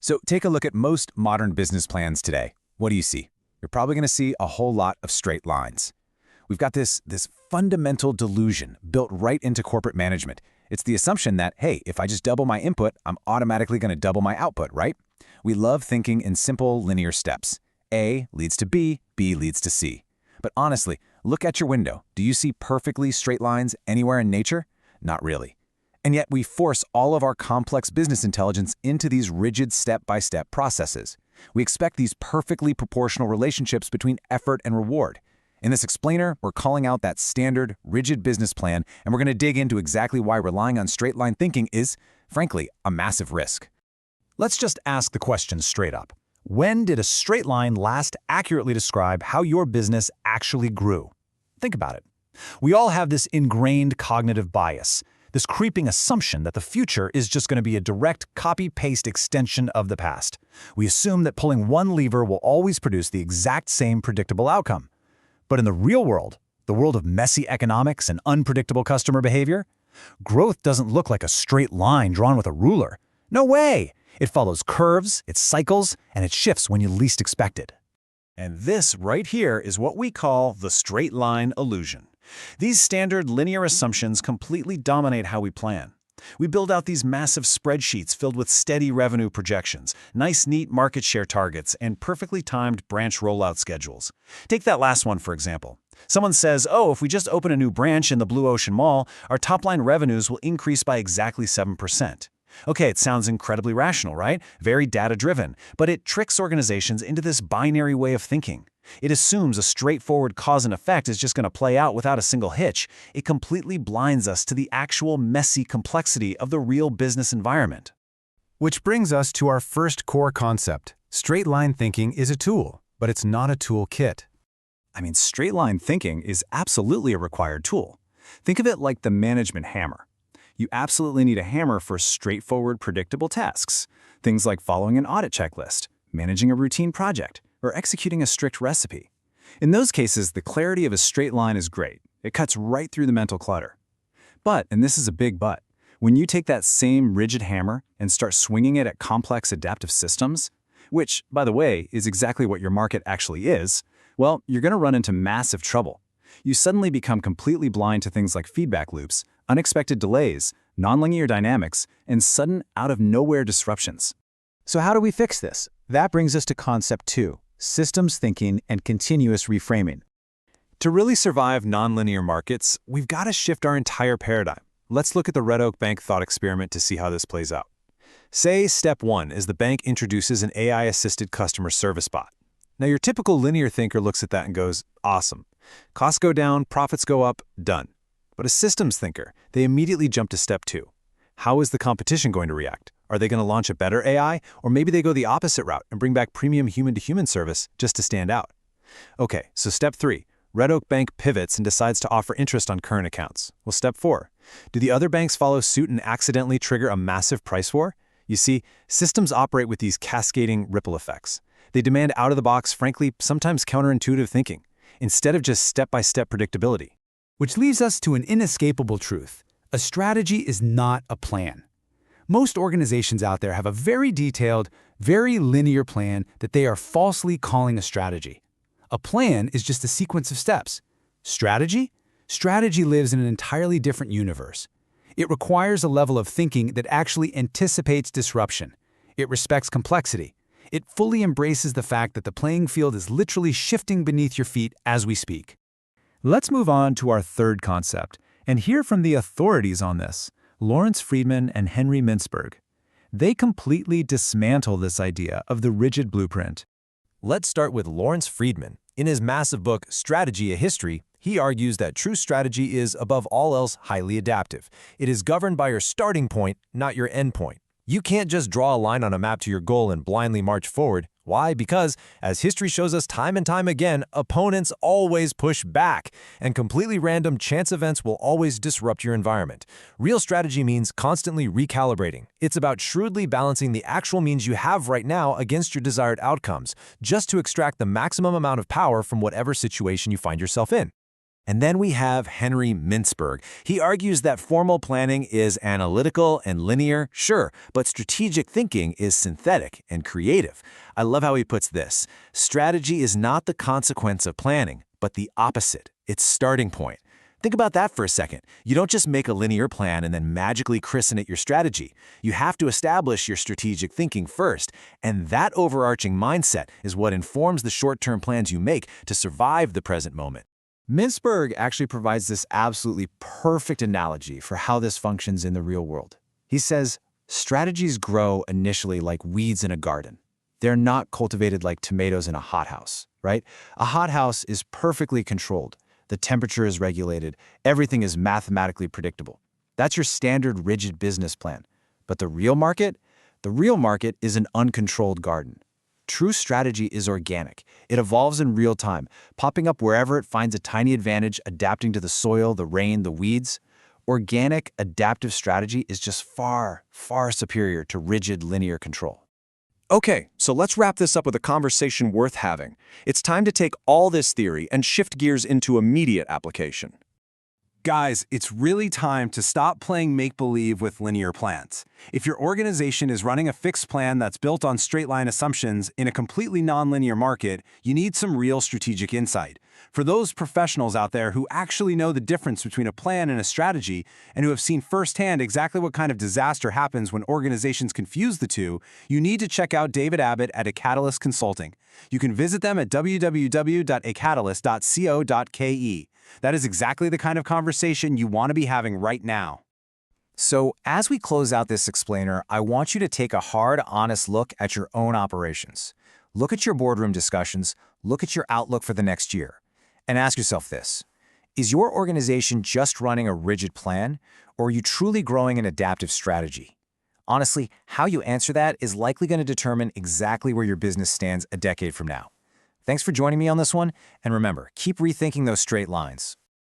So take a look at most modern business plans today. What do you see? You're probably going to see a whole lot of straight lines. We've got this fundamental delusion built right into corporate management. It's the assumption that, hey, if I just double my input, I'm automatically going to double my output, right? We love thinking in simple linear steps. A leads to B, B leads to C. But honestly, look at your window. Do you see perfectly straight lines anywhere in nature? Not really. And yet we force all of our complex business intelligence into these rigid step-by-step processes. We expect these perfectly proportional relationships between effort and reward. In this explainer, we're calling out that standard, rigid business plan, and we're going to dig into exactly why relying on straight-line thinking is, frankly, a massive risk. Let's just ask the question straight up. When did a straight line last accurately describe how your business actually grew? Think about it. We all have this ingrained cognitive bias, this creeping assumption that the future is just going to be a direct copy-paste extension of the past. We assume that pulling one lever will always produce the exact same predictable outcome. But in the real world, the world of messy economics and unpredictable customer behavior, growth doesn't look like a straight line drawn with a ruler. No way! It follows curves, it cycles, and it shifts when you least expect it. And this right here is what we call the straight line illusion. These standard linear assumptions completely dominate how we plan. We build out these massive spreadsheets filled with steady revenue projections, nice neat market share targets, and perfectly timed branch rollout schedules. Take that last one, for example. Someone says, oh, if we just open a new branch in the Blue Ocean Mall, our top-line revenues will increase by exactly 7%. Okay, it sounds incredibly rational, right? Very data-driven, but it tricks organizations into this binary way of thinking. It assumes a straightforward cause and effect is just going to play out without a single hitch. It completely blinds us to the actual messy complexity of the real business environment. Which brings us to our first core concept. Straight-line thinking is a tool, but it's not a toolkit. Straight-line thinking is absolutely a required tool. Think of it like the management hammer. You absolutely need a hammer for straightforward, predictable tasks. Things like following an audit checklist, managing a routine project, or executing a strict recipe. In those cases, the clarity of a straight line is great. It cuts right through the mental clutter. But, and this is a big but, when you take that same rigid hammer and start swinging it at complex adaptive systems, which, by the way, is exactly what your market actually is, well, you're going to run into massive trouble. You suddenly become completely blind to things like feedback loops, unexpected delays, nonlinear dynamics, and sudden out-of-nowhere disruptions. So how do we fix this? That brings us to concept 2, systems thinking and continuous reframing. To really survive nonlinear markets, we've got to shift our entire paradigm. Let's look at the Red Oak Bank thought experiment to see how this plays out. Say step 1 is the bank introduces an AI-assisted customer service bot. Now your typical linear thinker looks at that and goes, awesome. Costs go down, profits go up, done. But a systems thinker, they immediately jump to step 2. How is the competition going to react? Are they going to launch a better AI? Or maybe they go the opposite route and bring back premium human-to-human service just to stand out. Okay, so step 3. Red Oak Bank pivots and decides to offer interest on current accounts. Well, step 4. Do the other banks follow suit and accidentally trigger a massive price war? You see, systems operate with these cascading ripple effects. They demand out-of-the-box, frankly, sometimes counterintuitive thinking, instead of just step-by-step predictability. Which leaves us to an inescapable truth. A strategy is not a plan. Most organizations out there have a very detailed, very linear plan that they are falsely calling a strategy. A plan is just a sequence of steps. Strategy? Strategy lives in an entirely different universe. It requires a level of thinking that actually anticipates disruption. It respects complexity. It fully embraces the fact that the playing field is literally shifting beneath your feet as we speak. Let's move on to our third concept and hear from the authorities on this, Lawrence Friedman and Henry Mintzberg. They completely dismantle this idea of the rigid blueprint. Let's start with Lawrence Friedman. In his massive book, Strategy: A History, he argues that true strategy is, above all else, highly adaptive. It is governed by your starting point, not your end point. You can't just draw a line on a map to your goal and blindly march forward. Why? Because, as history shows us time and time again, opponents always push back, and completely random chance events will always disrupt your environment. Real strategy means constantly recalibrating. It's about shrewdly balancing the actual means you have right now against your desired outcomes, just to extract the maximum amount of power from whatever situation you find yourself in. And then we have Henry Mintzberg. He argues that formal planning is analytical and linear, sure, but strategic thinking is synthetic and creative. I love how he puts this. Strategy is not the consequence of planning, but the opposite, its starting point. Think about that for a second. You don't just make a linear plan and then magically christen it your strategy. You have to establish your strategic thinking first, and that overarching mindset is what informs the short-term plans you make to survive the present moment. Mintzberg actually provides this absolutely perfect analogy for how this functions in the real world. He says, strategies grow initially like weeds in a garden. They're not cultivated like tomatoes in a hothouse, right? A hothouse is perfectly controlled. The temperature is regulated. Everything is mathematically predictable. That's your standard rigid business plan. But the real market? The real market is an uncontrolled garden. True strategy is organic. It evolves in real time, popping up wherever it finds a tiny advantage, adapting to the soil, the rain, the weeds. Organic, adaptive strategy is just far, far superior to rigid, linear control. Okay, so let's wrap this up with a conversation worth having. It's time to take all this theory and shift gears into immediate application. Guys, it's really time to stop playing make-believe with linear plans. If your organization is running a fixed plan that's built on straight-line assumptions in a completely nonlinear market, you need some real strategic insight. For those professionals out there who actually know the difference between a plan and a strategy, and who have seen firsthand exactly what kind of disaster happens when organizations confuse the two, you need to check out David Abbott at Acatalyst Consulting. You can visit them at www.acatalyst.co.ke. That is exactly the kind of conversation you want to be having right now. So, as we close out this explainer, I want you to take a hard, honest look at your own operations. Look at your boardroom discussions, look at your outlook for the next year, and ask yourself this. Is your organization just running a rigid plan, or are you truly growing an adaptive strategy? Honestly, how you answer that is likely going to determine exactly where your business stands a decade from now. Thanks for joining me on this one, and remember, keep rethinking those straight lines.